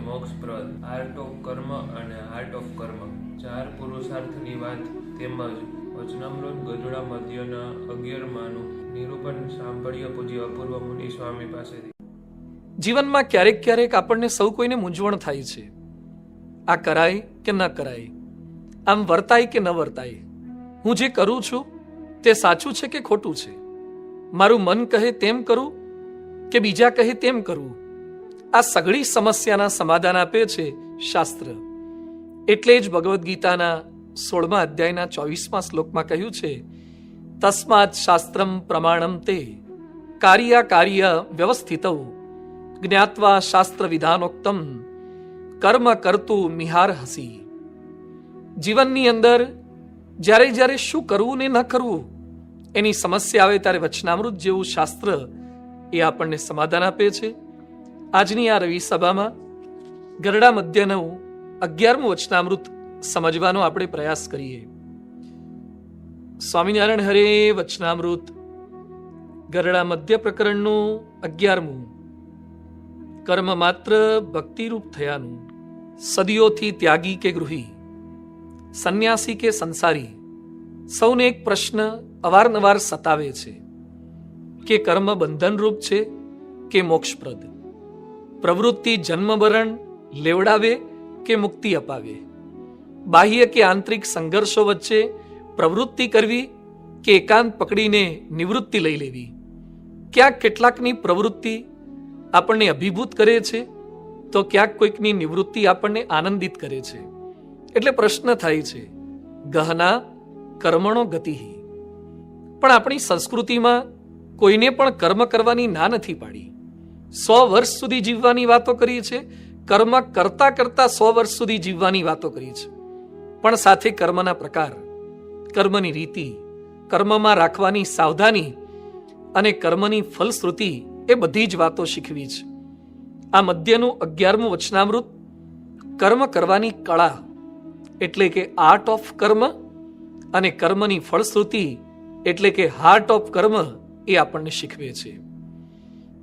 મોક્ષપ્રદ, art of કર્મ અને art of કર્મ, 4 પુરુષાર્થની વાત તેમજ વચનામૃત ગઢડા મધ્યના 11માનું નિરૂપણ સાંભળ્યા પૂજ્ય અપૂર્વ મુનિ સ્વામી પાસેથી. જીવનમાં ક્યારેક ક્યારેક આપણને સૌ કોઈને મૂંઝવણ થાય છે. આ કરાય કે ન કરાય, આમ વર્તાય કે ન વર્તાય, હું જે કરું છું તે સાચું છે કે ખોટું છે, મારું મન કહે તેમ કરું કે બીજા કહે તેમ કરવું. આ સઘળી સમસ્યાના સમાધાન આપે છે શાસ્ત્ર. એટલે જ ભગવદ્ ગીતાના 16મા અધ્યાયના 24મા શ્લોકમાં કહ્યું છે, તસ્માત શાસ્ત્રમ પ્રમાણમ તે કાર્ય વ્યવસ્થિતૌ જ્ઞાત્વા શાસ્ત્ર વિધાનોક્તમ કર્મ કરતું મિહાર હસી. જીવનની અંદર જ્યારે જ્યારે શું કરવું ને ન કરવું એની સમસ્યા આવે ત્યારે વચનામૃત જેવું શાસ્ત્ર એ આપણને સમાધાન આપે છે. આજની આ રવિ સભામાં ગરડા મધ્યનું 11મું વચનામૃત સમજવાનો આપણે પ્રયાસ કરીએ. સ્વામિનારાયણ હરે વચનામૃત ગરડા મધ્ય પ્રકરણનું 11મું, કર્મ માત્ર ભક્તિરૂપ થયાનું, સદીઓથી ત્યાગી કે ગૃહી, સંન્યાસી કે સંસારી, સૌને એક પ્રશ્ન અવારનવાર સતાવે છે કે કર્મ બંધનરૂપ છે કે મોક્ષપ્રદ, પ્રવૃત્તિ જન્મમરણ લેવડાવે કે મુક્તિ અપાવે, બાહ્ય કે આંતરિક સંઘર્ષો વચ્ચે પ્રવૃત્તિ કરવી કે એકાંત પકડીને નિવૃત્તિ લઈ લેવી. ક્યાંક કેટલાકની પ્રવૃત્તિ આપણને અભિભૂત કરે છે તો ક્યાંક કોઈકની નિવૃત્તિ આપણને આનંદિત કરે છે. એટલે પ્રશ્ન થાય છે, ગહના કર્મણો ગતિ. પણ આપણી સંસ્કૃતિમાં કોઈને પણ કર્મ કરવાની ના નથી પાડી. 100 વર્ષ સુધી જીવવાની વાતો કરી છે, કર્મ કરતા કરતા 100 વર્ષ સુધી જીવવાની વાતો કરી છે. પણ સાથે કર્મના પ્રકાર, કર્મની રીતિ, કર્મમાં રાખવાની સાવધાની અને કર્મની ફલશ્રુતિ એ બધી જ વાતો શીખવી છે. આ મધ્યનું 11મું વચનામૃત કર્મ કરવાની કળા એટલે કે આર્ટ ઓફ કર્મ અને કર્મની ફળશ્રુતિ એટલે કે હાર્ટ ઓફ કર્મ એ આપણને શીખવે છે.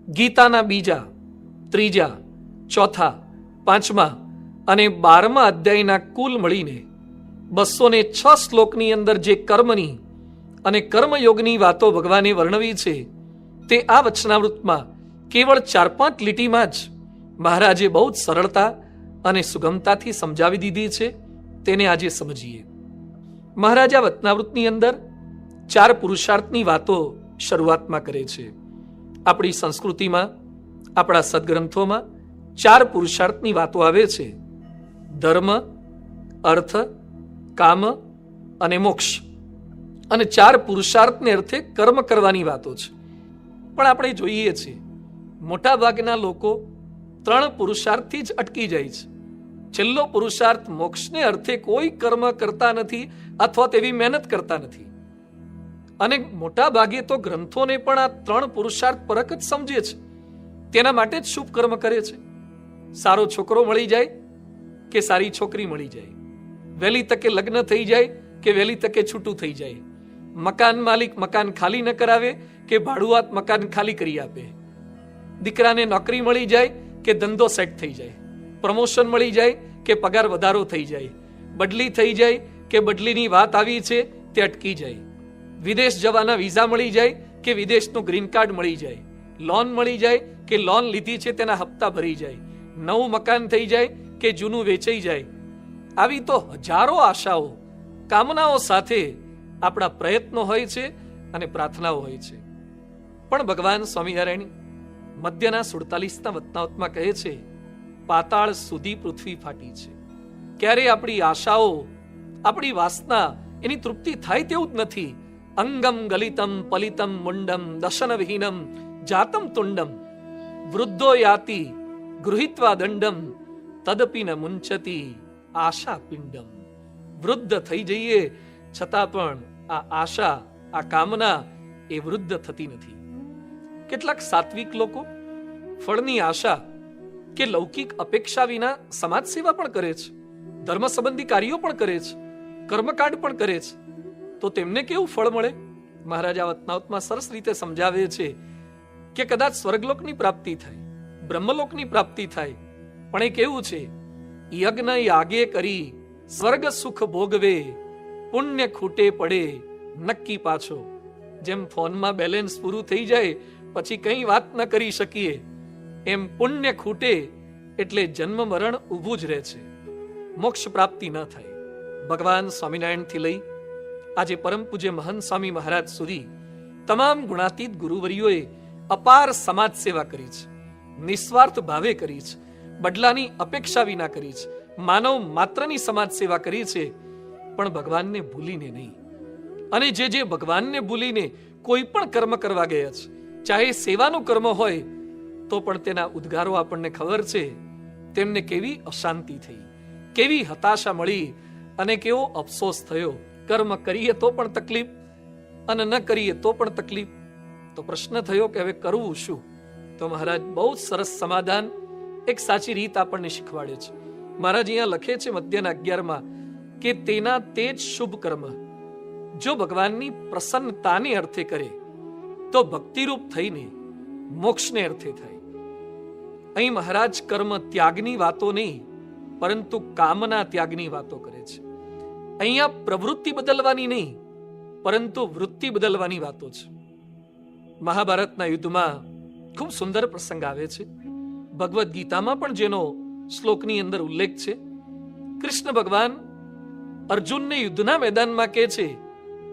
ગીતાના 2, 3, 4, 5 અને 12મા અધ્યાયના કુલ મળીને 206 શ્લોકની અંદર જે કર્મની અને કર્મયોગની વાતો ભગવાને વર્ણવી છે તે આ વચનામૃતમાં કેવળ 4-5 લીટીમાં જ મહારાજે બહુ જ સરળતા અને સુગમતાથી સમજાવી દીધી છે. તેને આજે સમજીએ. મહારાજ આ વચનામૃતની અંદર 4 પુરુષાર્થની વાતો શરૂઆતમાં કરે છે. આપણી સંસ્કૃતિમાં, આપણા સદગ્રંથોમાં 4 પુરુષાર્થની વાતો આવે છે: ધર્મ, અર્થ, કામ અને મોક્ષ. અને 4 પુરુષાર્થને અર્થે કર્મ કરવાની વાતો છે. પણ આપણે જોઈએ છીએ મોટા ભાગના લોકો 3 પુરુષાર્થથી જ અટકી જાય છે. છેલ્લો પુરુષાર્થ મોક્ષને અર્થે કોઈ કર્મ કરતા નથી અથવા તેવી મહેનત કરતા નથી. અને મોટા ભાગે તો ગ્રંથોને પણ આ 3 પુરુષાર્થ પરક જ સમજે છે. તેના માટે જ શુભ કર્મ કરે છે. સારો છોકરો મળી જાય કે સારી છોકરી મળી જાય, વહેલી તકે લગ્ન થઈ જાય કે વહેલી તકે છૂટું થઈ જાય, મકાન માલિક મકાન ખાલી ન કરાવે કે ભાડુઆત મકાન ખાલી કરી આપે, દીકરાને નોકરી મળી જાય કે ધંધો સેટ થઈ જાય, પ્રમોશન મળી જાય કે પગાર વધારો થઈ જાય, બદલી થઈ જાય કે બદલીની વાત આવી છે તે અટકી જાય, વિદેશ જવાના વિઝા મળી જાય કે વિદેશનું ગ્રીન કાર્ડ મળી જાય, લોન મળી જાય કે લોન લીધી છે તેના હપ્તા ભરી જાય, નવું મકાન થઈ જાય કે જૂનું વેચાઈ જાય. આવી તો હજારો આશાઓ, કામનાઓ સાથે આપણા પ્રયત્નો હોય છે અને પ્રાર્થનાઓ હોય છે. પણ ભગવાન સ્વામિનારાયણ મધ્યના 47ના વચનામૃતમાં કહે છે, પાતાળ સુધી પૃથ્વી ફાટી છે. ક્યારે આપણી આશાઓ, આપણી વાસના એની તૃપ્તિ થાય તેવું જ નથી. અંગમ ગલિતમ પલિતમ મુંડમ દશન વિહીનમ જાતમ તુંડમ વૃદ્ધો યાતિ ગૃહિત્વા દંડમ તદપી ન મુંચતી આશા પિંડમ. વૃદ્ધ થઈ જઈએ છતાં પણ આ આશા, આ કામના એ વૃદ્ધ થતી નથી. કેટલાક સાત્વિક લોકો ફળની આશા કે લૌકિક અપેક્ષા વિના સમાજ સેવા પણ કરે છે, ધર્મ સંબંધી કાર્યો પણ કરે છે, કર્મકાંડ પણ કરે છે. તો તેમને કેવું ફળ મળે? મહારાજ આ વચનામૃતમાં સરસ રીતે સમજાવે છે કે કદાચ સ્વર્ગલોકની પ્રાપ્તિ થાય, બ્રહ્મલોકની પ્રાપ્તિ થાય, પણ એ કેવું છે? યજ્ઞ યાગે કરી સ્વર્ગ સુખ ભોગવે, પુણ્ય ખૂટે પડે નક્કી પાછો. જેમ ફોનમાં બેલેન્સ પૂરું થઈ જાય પછી કંઈ વાત ન કરી શકીએ, એમ પુણ્ય ખૂટે એટલે જન્મ મરણ ઊભું જ રહે છે, મોક્ષ પ્રાપ્તિ ન થાય. ભગવાન સ્વામિનારાયણથી લઈ આજે પરમ પૂજ્ય મહંત સ્વામી મહારાજ સુધી તમામ ગુણાતીત ગુરુવરીઓએ અપાર સમાજ સેવા કરી છે, નિસ્વાર્થ ભાવે કરી છે, બદલાની અપેક્ષા વિના કરી છે, માનવ માત્રની સમાજ સેવા કરી છે, પણ ભગવાનને ભૂલીને નહીં. અને જે ભગવાનને ભૂલીને કોઈ પણ કર્મ કરવા ગયા છે, ચાહે સેવાનું કર્મ હોય તો પણ તેના ઉદ્ગારો આપણને ખબર છે. તેમને કેવી અશાંતિ થઈ, કેવી હતાશા મળી અને કેવો અફસોસ થયો. કર્મ કરીએ તો પણ તકલીફ અને ન કરીએ તો પણ તકલીફ. તો પ્રશ્ન થયો કે હવે કરવું શું? તો મહારાજ બહુ સરસ સમાધાન, એક સાચી રીત આપણને શીખવાડે છે. મહારાજ અહીંયા લખે છે મધ્યના 11માં કે તેના તે જ શુભ કર્મ જો ભગવાનની પ્રસન્નતાને અર્થે કરે તો ભક્તિરૂપ થઈને મોક્ષને અર્થે થાય. અહીં મહારાજ કર્મ ત્યાગની વાતો નહીં પરંતુ કામના ત્યાગની વાતો કરે છે. અહીંયા પ્રવૃત્તિ બદલવાની નહીં પરંતુ વૃત્તિ બદલવાની વાતો છે. મહાભારતના યુદ્ધમાં ખૂબ સુંદર પ્રસંગ આવે છે. ભગવદ્ ગીતામાં પણ જેનો શ્લોકની અંદર ઉલ્લેખ છે. કૃષ્ણ ભગવાન અર્જુનને યુદ્ધના મેદાનમાં કહે છે,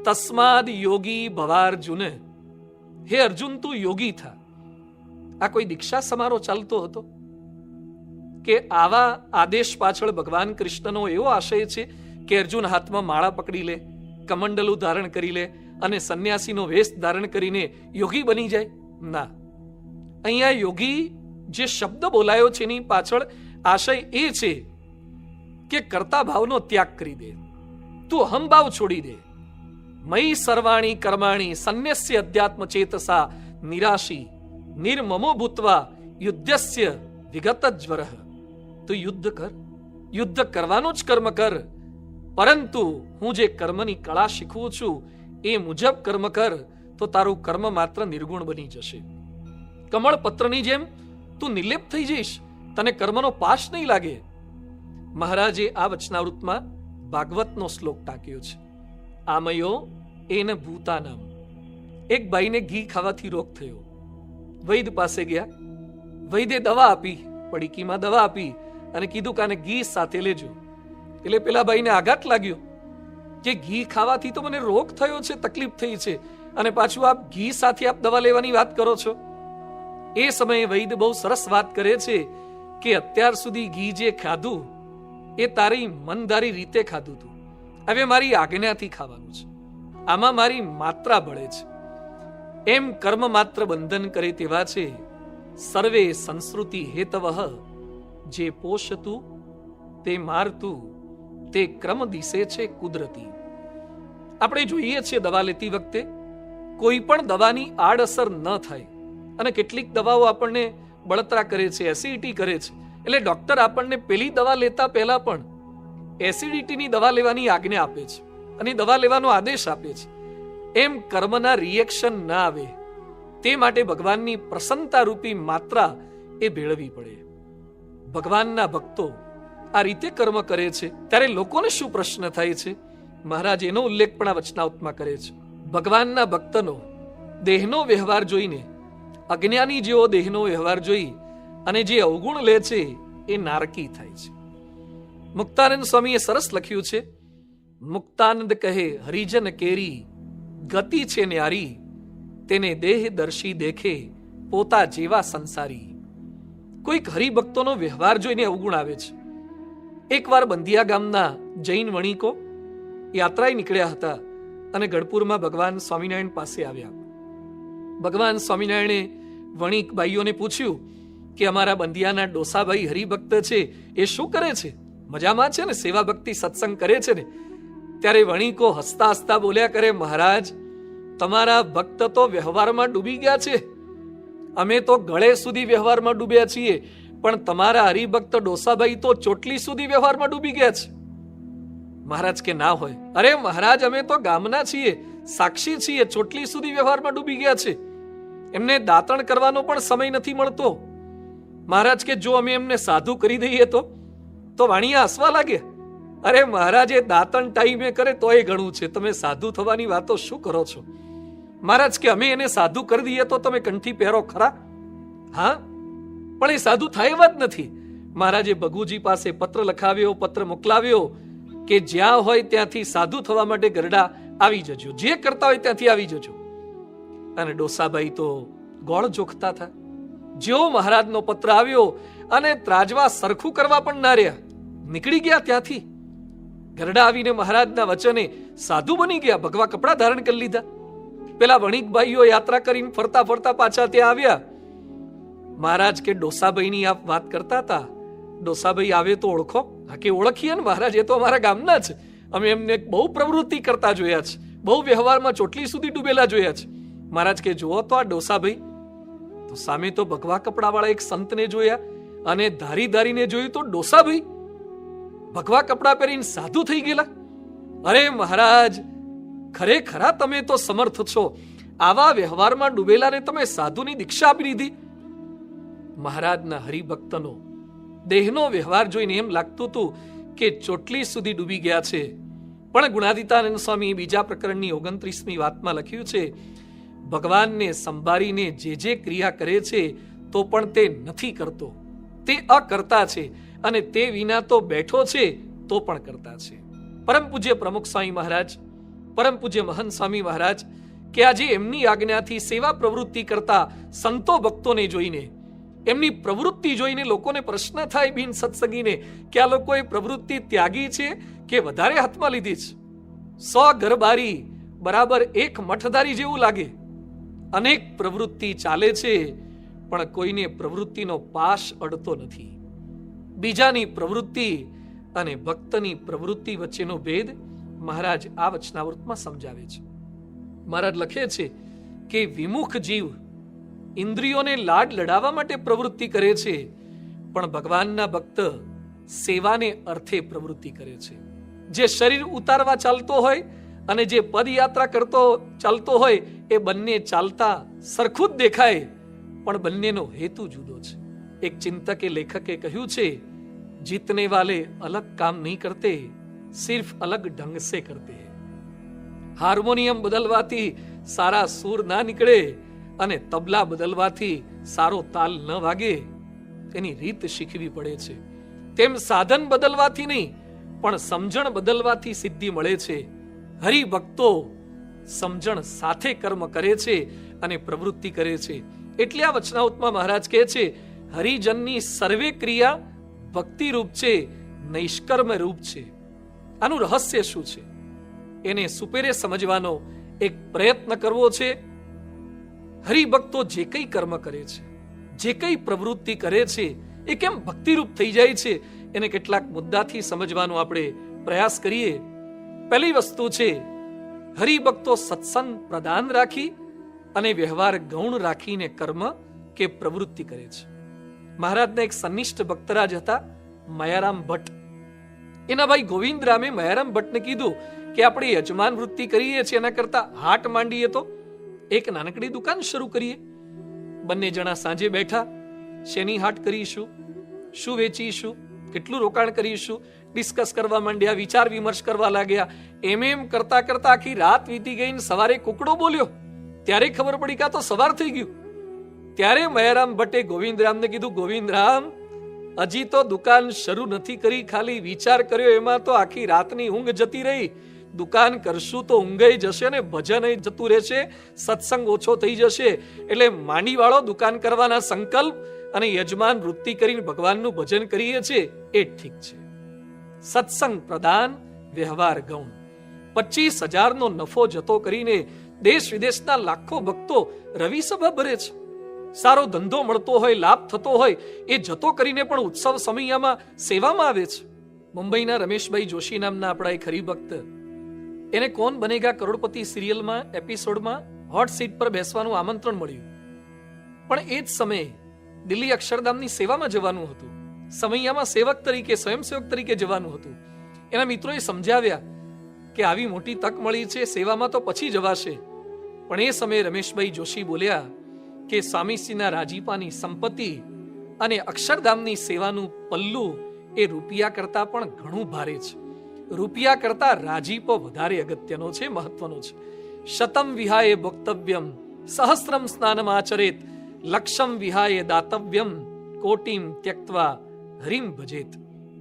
તસ્માદ યોગી ભવાર્જુન, હે અર્જુન તું યોગી થા. આ કોઈ દીક્ષા સમારોહ ચાલતો હતો કે આવા આદેશ પાછળ ભગવાન કૃષ્ણનો એવો આશય છે કે અર્જુન હાથમાં માળા પકડી લે, કમંડલું ધારણ કરી લે અને સંન્યાસીનો વેશ ધારણ કરીને યોગી બની જાય? ના. અહીંયા યોગી જે શબ્દ બોલાયો છે એની પાછળ આશય એ છે કે કર્તા ભાવનો ત્યાગ કરી દે, તું અહંભાવ છોડી દે. મયી સર્વાણી કર્માણી સંન્યસ્ય અધ્યાત્મ ચેતસા નિરાશી નિર્મમો ભૂત્વા યુદ્ધસ્ય વિગત જ્વરઃ. તું યુદ્ધ કર, યુદ્ધ કરવાનું જ કર્મ કર, પરંતુ હું જે કર્મની કળા શીખવું છું એ મુજબ કર્મ કર તો તારું કર્મ માત્ર નિર્ગુણ બની જશે. કમળ પત્રની જેમ તું નિર્લેપ થઈ જઈશ, તને કર્મનો પાશ નહીં લાગે. મહારાજે આ વચનાવૃતમાં ભાગવતનો શ્લોક ટાંક્યો છે. આમયો એન ભૂતાનામ. એક ભાઈને ઘી ખાવાથી રોગ થયો, વૈદ પાસે ગયા, વૈદે દવા આપી, પડીકીમાં દવા આપી અને કીધું કે આને ઘી સાથે લેજો. એટલે પેલા ભાઈને આઘાત લાગ્યો કે ઘી ખાવાથી તો મને રોગ થયો છે, તકલીફ થઈ છે, અને પાછું આપ ઘી સાથે આપ દવા લેવાની વાત કરો છો. એ સમયે વૈદ બહુ સરસ વાત કરે છે કે અત્યાર સુધી ઘી જે ખાધું એ તારી મનદારી રીતે ખાધું હતું, હવે મારી આજ્ઞાથી ખાવાનું છે, આમાં મારી માત્રા બળે છે. એમ કર્મ માત્ર બંધન કરે તેવા છે. સર્વે સંસ્કૃતિ હેતવઃ, જે પોષતું તે મારતું તે ક્રમ દિશે છે કુદરતી. આપણે જોઈએ છીએ દવા લેતી વખતે કોઈ પણ દવાની આડઅસર ન થાય, અને કેટલીક દવાઓ આપણને બળતરા કરે છે, એસિડિટી કરે છે, એટલે ડોક્ટર આપણને પેલી દવા લેતા પહેલા પણ એસિડિટીની દવા લેવાની આજ્ઞા આપે છે અને દવા લેવાનો આદેશ આપે છે. એમ કર્મના રિએક્શન ના આવે તે માટે ભગવાનની પ્રસન્નતા રૂપી માત્રા એ ભેળવી પડે. ભગવાનના ભક્તો આ રીતે કર્મ કરે છે ત્યારે લોકોને શું પ્રશ્ન થાય છે? મહારાજ એનો ઉલ્લેખ પણ આ વચનાવૃતમાં કરે છે. ભગવાનના ભક્તનો દેહનો વ્યવહાર જોઈને, અજ્ઞાની જેવો દેહનો વ્યવહાર જોઈ અને જે અવગુણ લે છે એ નારકી થાય છે. મુક્તાનંદ સ્વામીએ સરસ લખ્યું છે, મુક્તાનંદ કહે હરિજન કેરી ગતિ છે ન્યારી, તેને દેહ દર્શી દેખે પોતા જેવા સંસારી. કોઈક હરિભક્તોનો વ્યવહાર જોઈને અવગુણ આવે છે. એકવાર બંધિયા ગામના જૈન વણિકો યાત્રાએ નીકળ્યા હતા અને ગઢપુરમાં ભગવાન સ્વામિનારાયણ પાસે આવ્યા. ભગવાન સ્વામિનારાયણે વણિક ભાઈઓને પૂછ્યું કે અમારા બંધિયાના ડોસાભાઈ હરિભક્ત છે એ શું કરે છે? મજામાં છે ને? સેવા ભક્તિ સત્સંગ કરે છે ને? ત્યારે વણિકો હસતા હસતા બોલ્યા કરે, મહારાજ તમારા ભક્ત તો વ્યવહારમાં ડૂબી ગયા છે, અમે તો ગળે સુધી વ્યવહારમાં ડૂબ્યા છીએ, પણ તમારા હરિભક્ત ડોસાભાઈ તો ચોટલી સુધી વ્યવહારમાં ડૂબી ગયા છે. મહારાજ કે ના હોય. અરે મહારાજ અમે તો ગામના છીએ, સાક્ષી છીએ, ચોટલી સુધી વ્યવહારમાં ડૂબી ગયા છે, એમને દાંતણ કરવાનો પણ સમય નથી મળતો. મહારાજ કે જો અમે એમને સાધુ કરી દઈએ તો વાણિયા હસવા લાગે. અરે મહારાજ, એ દાંતણ ટાઈમે કરે તોય ઘણું છે, તમે સાધુ થવાની વાતો શું કરો છો? મહારાજ કે અમે એને સાધુ કરી દઈએ તો તમે કંઠી પહેરો ખરા? હા, પણ એ સાધુ થાય એવા જ નથી. મહારાજે ભગુજી પાસે પત્ર લખાવ્યો, પત્ર મોકલાવ્યો કે જ્યાં હોય ત્યાંથી સાધુ થવા માટે ગરડા આવી જજો, જે કરતા હોય ત્યાંથી આવી જજો. અને ડોસાભાઈ તો ગોળ જોખતા હતા. જેવો મહારાજનો પત્ર આવ્યો અને ત્રાજવા સરખું કરવા પણ ના રહ્યા, નીકળી ગયા ત્યાંથી. ગરડા આવીને મહારાજના વચને સાધુ બની ગયા, ભગવા કપડા ધારણ કરી લીધા. પેલા વણિકભાઈઓ યાત્રા કરીને ફરતા ફરતા પાછા ત્યાં આવ્યા. મહારાજ કે ડોસાભાઈની આપ વાત કરતા હતા, ડોસાભાઈ આવે તો ઓળખો. હા કે ઓળખીએ ને મહારાજ, એ તો અમારા ગામના છે, અમે એમને બહુ પ્રવૃત્તિ કરતા જોયા છે, બહુ વ્યવહારમાં ચોટલી સુધી ડૂબેલા જોયા છે. મહારાજ કે જુઓ તો આ ડોસાભાઈ. તો સામે તો ભગવા કપડા વાળા એક સંતને જોયા અને ધારી ધારીને જોયું તો ડોસાભાઈ ભગવા કપડા પહેરીને સાધુ થઈ ગયેલા. અરે મહારાજ, ખરેખરા તમે તો સમર્થ છો, આવા વ્યવહારમાં ડૂબેલાને તમે સાધુની દીક્ષા આપી દીધી. મહારાજના હરિભક્તનો દેહનો વ્યવહાર જોઈને એમ લાગતું હતું કે ચોટલી સુધી ડૂબી ગયા છે. પણ ગુણાતીતાનંદ સ્વામી બીજા પ્રકરણની 29મી વાતમાં લખ્યું છે, ભગવાનને સંભાળીને જે ક્રિયા કરે છે તો પણ તે નથી કરતો, તે અકર્તા છે, અને તે વિના તો બેઠો છે તો પણ કરતા છે. પરમ પૂજ્ય પ્રમુખ સ્વામી મહારાજ, પરમ પૂજ્ય મહંત સ્વામી મહારાજ કે આજે એમની આજ્ઞાથી સેવા પ્રવૃત્તિ કરતા સંતો ભક્તોને જોઈને, એમની પ્રવૃત્તિ જોઈને લોકોને પ્રશ્ન થાય બિન સત્સંગીને કે આ લોકોએ પ્રવૃત્તિ ત્યાગી છે કે વધારે હાથમાં લીધી છે. 100 ઘરબારી બરાબર એક મઠધારી જેવું લાગે. અનેક પ્રવૃત્તિ ચાલે છે પણ કોઈને પ્રવૃત્તિનો પાશ અડતો નથી. બીજાની પ્રવૃત્તિ અને ભક્તની પ્રવૃત્તિ વચ્ચેનો ભેદ મહારાજ આ વચનાવૃતમાં સમજાવે છે. મહારાજ લખે છે કે વિમુખ જીવ ઇન્દ્રિયોને લાડ લડાવવા માટે પ્રવૃત્તિ કરે છે, પણ ભગવાનના ભક્ત સેવાને અર્થે પ્રવૃત્તિ કરે છે. જે શરીર ઉતારવા ચાલતો હોય અને જે પદયાત્રા કરતો ચાલતો હોય એ બંને ચાલતા સરખું જ દેખાય, પણ બંનેનો હેતુ જુદો છે. એક ચિંતકે લેખકે કહ્યું છે, જીતને વાલે અલગ કામ નહીં કરતે, સિર્ફ અલગ ઢંગ સે કરતે. હાર્મોનિયમ બદલવાથી સારા સૂર ના નીકળે અને તબલા બદલવાથી સારો તાલ ન વાગે, તેની રીત શીખવી પડે છે. તેમ સાધન બદલવાથી નહીં પણ સમજણ બદલવાથી સિદ્ધિ મળે છે. હરિભક્તો સમજણ સાથે કર્મ કરે છે અને પ્રવૃત્તિ કરે છે. એટલે આ વચનાવૃતમાં મહારાજ કહે છે, હરિજનની સર્વે ક્રિયા ભક્તિ રૂપ છે, નૈષ્કર્મ રૂપ છે. આનું રહસ્ય શું છે એને સુપેરે સમજવાનો એક પ્રયત્ન કરવો છે. હરિભક્તો જે કંઈ કર્મ કરે છે, જે કંઈ પ્રવૃત્તિ કરે છે, એ કેમ ભક્તિરૂપ થઈ જાય છે, એને કેટલાક મુદ્દાથી સમજવાનો આપણે પ્રયાસ કરીએ. પહેલી વસ્તુ છે, હરિભક્તો સત્સંગ પ્રદાન રાખી અને વ્યવહાર ગૌણ રાખીને કર્મ કે પ્રવૃત્તિ કરે છે. મહારાજના એક સનિષ્ઠ ભક્તરાજ હતા મયારામ ભટ્ટ. એના ભાઈ ગોવિંદરામે મયારામ ભટ્ટને કીધું કે આપણે યજમાન વૃત્તિ કરીએ છીએ એના કરતા હાટ માંડીએ તો એક નાનકડી દુકાન શરૂ કરીએ. બંને જણા સાંજે બેઠા, શેની હાટ કરીશું, શું વેચીશું, કેટલું રોકાણ કરીશું, ડિસ્કસ કરવા માંડ્યા, વિચાર વિમર્શ કરવા લાગ્યા. એમ કરતા કરતા આખી રાત વીતી ગઈ ને સવારે કુકડો બોલ્યો ત્યારે ખબર પડી કે આ તો સવાર થઈ ગયું. ત્યારે મયારામ ભટ્ટે ગોવિંદરામને કીધું, ગોવિંદરામ, હજી તો દુકાન શરૂ નથી કરી, ખાલી વિચાર કર્યો એમાં તો આખી રાતની ઊંઘ જતી રહી. દુકાન કરશું તો ઊંઘઈ જશે ને ભજન જતું રહેશે, સત્સંગ ઓછો થઈ જશે. એટલે માંડી વાળો દુકાન કરવાના સંકલ્પ અને યજમાન વૃત્તિ કરીને ભગવાનનું ભજન કરીએ છીએ એ ઠીક છે. સત્સંગ પ્રદાન, વ્યવહાર ગૌણ. 25,000 નો નફો જતો કરીને દેશ વિદેશના લાખો ભક્તો રવિ સભા ભરે છે. સારો ધંધો મળતો હોય, લાભ થતો હોય, એ જતો કરીને પણ ઉત્સવ સમયમાં સેવામાં આવે છે. મુંબઈના રમેશભાઈ જોશી નામના આપણા એક હરિભક્ત, એને કોણ બનેગા કરોડપતિ સિરિયલમાં એપિસોડમાં હોટ સીટ પર બેસવાનું આમંત્રણ મળ્યું. પણ એ જ સમયે દિલ્હી અક્ષરધામની સેવામાં જવાનું હતું. સમયમાં સેવક તરીકે, સ્વયંસેવક તરીકે જવાનું હતું. એના મિત્રોએ સમજાવ્યા કે આવી મોટી તક મળી છે, સેવામાં તો પછી જવાશે. પણ એ સમયે રમેશભાઈ જોશી બોલ્યા કે સ્વામીશ્રીના રાજીપાની સંપત્તિ અને અક્ષરધામની સેવાનું પલ્લું એ રૂપિયા કરતા પણ ઘણું ભારે છે. રૂપિયા કરતા રાજીપો વધારે અગત્યનો છે, મહત્વનો છે. શતમ વિહાય ભોક્તવ્યમ સહસ્રમ સ્નાનમ આચરેત લક્ષમ વિહાય દાતવ્યમ કોટિમ ત્યક્ત્વા હરિમ ભજેત.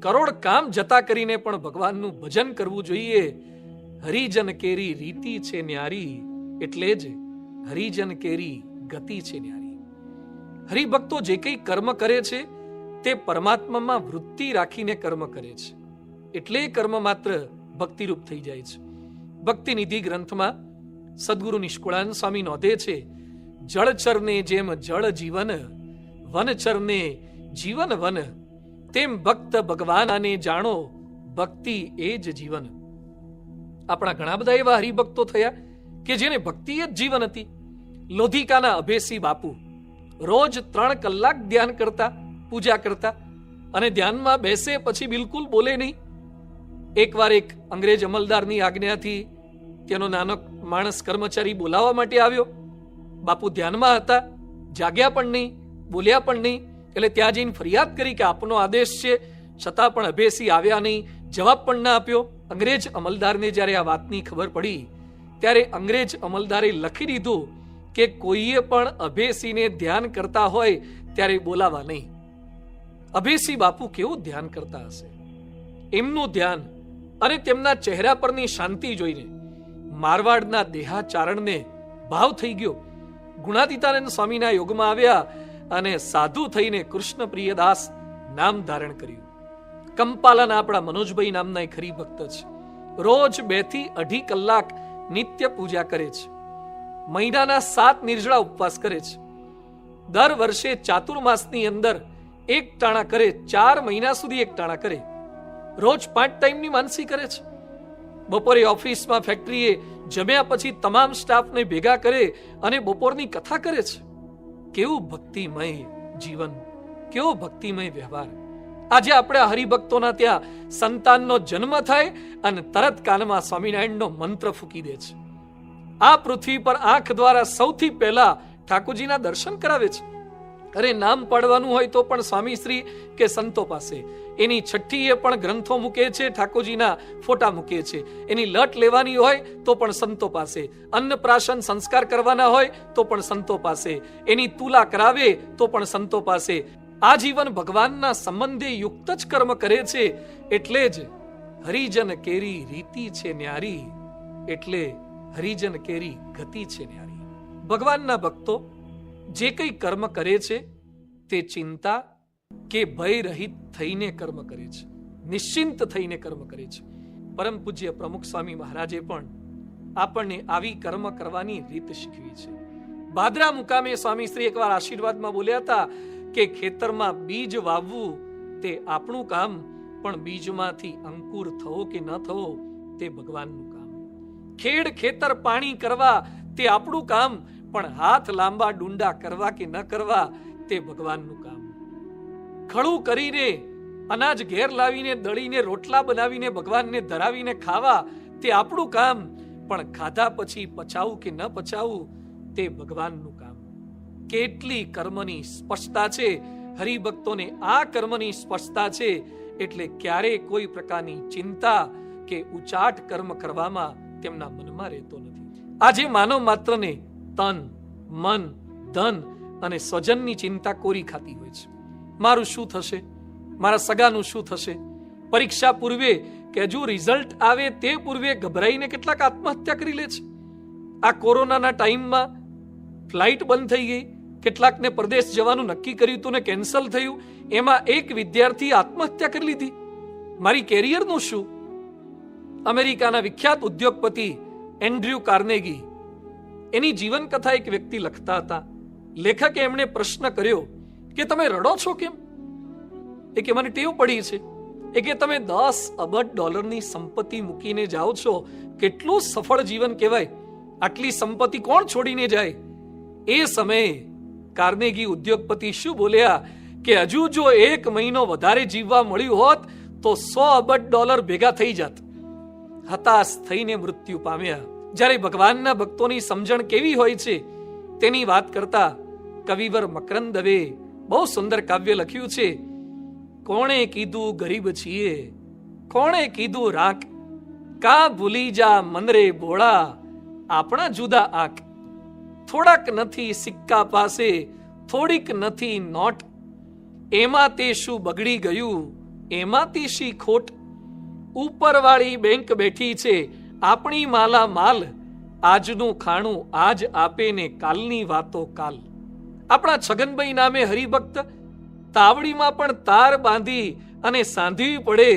કરોડ કામ જતા કરીને પણ ભગવાનનું ભજન કરવું જોઈએ. હરિજન કેરી રીતિ છે ન્યારી, એટલે જ હરિજન કેરી ગતિ છે ન્યારી. હરિભક્તો જે કંઈ કર્મ કરે છે તે પરમાત્મામાં વૃત્તિ રાખીને કર્મ કરે છે, એટલે કર્મ માત્ર ભક્તિરૂપ થઈ જાય છે. ભક્તિ નિધિ ગ્રંથમાં સદગુરુ નિષ્કુળાનંદ સ્વામી નોંધે છે, જળચરને જેમ જળ જીવન, વનચરને જીવન વન, તેમ ભક્ત ભગવાનાને જાણો, ભક્તિ એ જ જીવન. આપણા ઘણા બધા એવા હરિભક્તો થયા કે જેને ભક્તિ જ જીવન હતી. લોધિકાના અભેસી બાપુ રોજ 3 કલાક ધ્યાન કરતા, પૂજા કરતા, અને ધ્યાનમાં બેસે પછી બિલકુલ બોલે નહીં. એકવાર એક અંગ્રેજ અમલદારની આજ્ઞાથી તેનો નાનો માણસ કર્મચારી બોલાવવા માટે આવ્યો. બાપુ ધ્યાનમાં હતા, જાગ્યા પણ નહીં, બોલ્યા પણ નહીં. એટલે ત્યાં જઈને ફરિયાદ કરી કે આપનો આદેશ છે, છતાં પણ અભેસી આવ્યા નહીં, જવાબ પણ ના આપ્યો. અંગ્રેજ અમલદારને જ્યારે આ વાતની ખબર પડી ત્યારે અંગ્રેજ અમલદારે લખી દીધું કે કોઈએ પણ અભેસીને ધ્યાન કરતા હોય ત્યારે બોલાવા નહીં. અભેસી બાપુ કેવું ધ્યાન કરતા હશે! એમનું ધ્યાન અને તેમના ચહેરા પરની શાંતિ જોઈને મારવાડના દેહાચારણને ભાવ થઈ ગયો. ગુણાતીતાનંદ સ્વામીના યોગમાં આવ્યા અને સાધુ થઈને કૃષ્ણ પ્રિયદાસ નામ ધારણ કર્યું. કંપાલાના આપણા મનોજભાઈ નામના એક હરિભક્ત છે. રોજ 2 થી 2.5 કલાક નિત્ય પૂજા કરે છે. મહિનાના 7 નિર્જળા ઉપવાસ કરે છે. દર વર્ષે ચાતુર્માસની અંદર 1 ટાણા કરે, 4 મહિના સુધી 1 ટાણા કરે. રોજ 5 ટાઈમની માનસી કરે છે. બપોરે ઓફિસમાં, ફેક્ટરીએ જમ્યા પછી તમામ સ્ટાફને ભેગા કરે અને બપોરની કથા કરે છે. કેવું ભક્તિમય જીવન, કેવો ભક્તિમય વ્યવહાર! આજે આપણે હરિભક્તોના ત્યાં સંતાનનો જન્મ થાય અને તરત કાનમાં સ્વામિનારાયણનો મંત્ર ફૂકી દે છે. આ પૃથ્વી પર આંખ દ્વારા સૌથી પહેલા ઠાકોરજીના દર્શન કરાવે છે. અરે નામ પાડવાનું હોય તો પણ સ્વામીશ્રી કે સંતો પાસે, એની છઠ્ઠીએ પણ ગ્રંથો મૂકે છે, ઠાકોરજીના ફોટા મૂકે છે. એની લટ લેવાની હોય તો પણ સંતો પાસે, અન્નપ્રાશન સંસ્કાર કરવાના હોય તો પણ સંતો પાસે, એની તુલા કરાવે તો પણ સંતો પાસે. આજીવન ભગવાનના સંબંધે યુક્ત જ કર્મ કરે છે. એટલે જ હરિજન કેરી રીતિ છે ન્યારી, એટલે હરિજન કેરી ગતિ છે ન્યારી. ભગવાનના ભક્તો જે કંઈ કર્મ કરે છે તે ચિંતા કે ભય રહિત થઈને કર્મ કરે છે, નિશ્ચિંત થઈને કર્મ કરે છે. પરમ પૂજ્ય પ્રમુખ સ્વામી મહારાજે પણ આપણને આવી કર્મ કરવાની રીત શીખવી છે. ભાદરા મુકામે સ્વામીશ્રી એકવાર આશીર્વાદમાં બોલ્યા હતા કે ખેતરમાં બીજ વાવવું તે આપણું કામ, પણ બીજમાંથી અંકુર થવો કે ન થવો તે ભગવાનનું કામ. ખેડ ખેતર પાણી કરવા તે આપણું કામ, પણ હાથ લાંબા ડુંડા કરવા કે ન કરવા તે ભગવાનનું કામ. ખળું કરીને અનાજ ઘેર લાવીને દળીને રોટલા બનાવીને ભગવાનને ધરાવીને ખાવા તે આપણું કામ, પણ ખાધા પછી પચાવું કે ન પચાવું તે ભગવાનનું કામ. કેટલી કર્મની સ્પષ્ટતા છે! હરિભક્તોને આ કર્મની સ્પષ્ટતા છે એટલે ક્યારેય કોઈ પ્રકારની ચિંતા કે ઉચાટ કર્મ કરવામાં તેમના મનમાં રહેતો નથી. આજે માનવ માત્રને તન, મન, ધન અને સ્વજનની ચિંતા કોરી ખાતી હોય છે. મારું શું થશે, મારા સગાનું શું થશે, પરીક્ષા પૂર્વે કે હજુ રિઝલ્ટ આવે તે પૂર્વે ગભરાઈને કેટલાક આત્મહત્યા કરી લે છે. આ કોરોનાના ટાઈમમાં ફ્લાઇટ બંધ થઈ ગઈ, કેટલાકને પરદેશ જવાનું નક્કી કર્યું હતું ને કેન્સલ થયું. એમાં એક વિદ્યાર્થી આત્મહત્યા કરી લીધી. મારી કેરિયરનું શું? અમેરિકાના વિખ્યાત ઉદ્યોગપતિ એન્ડ્રુ કાર્નેગી, એની જીવન કથા એક વ્યક્તિ લખતા હતા. લેખકે એમણે પ્રશ્ન કર્યો કે તમે રડો છો કેમ? એ કે મને ટેવ પડી છે. એ કે તમે $10 અબજ સંપત્તિ મૂકીને જાઓ છો, કેટલું સફળ જીવન કહેવાય, આટલી સંપત્તિ કોણ છોડીને જાય? એ સમયે કાર્નેગી ઉદ્યોગપતિ શું બોલ્યા કે હજુ જો 1 મહિનો વધારે જીવવા મળ્યું હોત તો $100 અબજ ભેગા થઈ જાત. હતાશ થઈને મૃત્યુ પામ્યા. જ્યારે ભગવાનના ભક્તોની સમજણ કેવી હોય છે તેની વાત કરતા કવિવર મકરંદ દવે બહુ સુંદર કાવ્ય લખ્યું છે. કોણે કીધું ગરીબ છીએ, કોણે કીધું રાખ, કા ભૂલી જા મનરે બોળા, આપણા જુદા આંખ. થોડાક નથી સિક્કા પાસે, થોડીક નથી નોટ, એમાં તે શું બગડી ગયું, એમાંથી શી ખોટ. ઉપરવાળી બેંક બેઠી છે આપણી માલા માલ, આજનું ખાણું આજ આપે ને કાલની વાતો કાલ. આપણા છગનભાઈ નામે હરિભક્ત તાવડીમાં પણ તાર બાંધી અને સાંધવી પડે,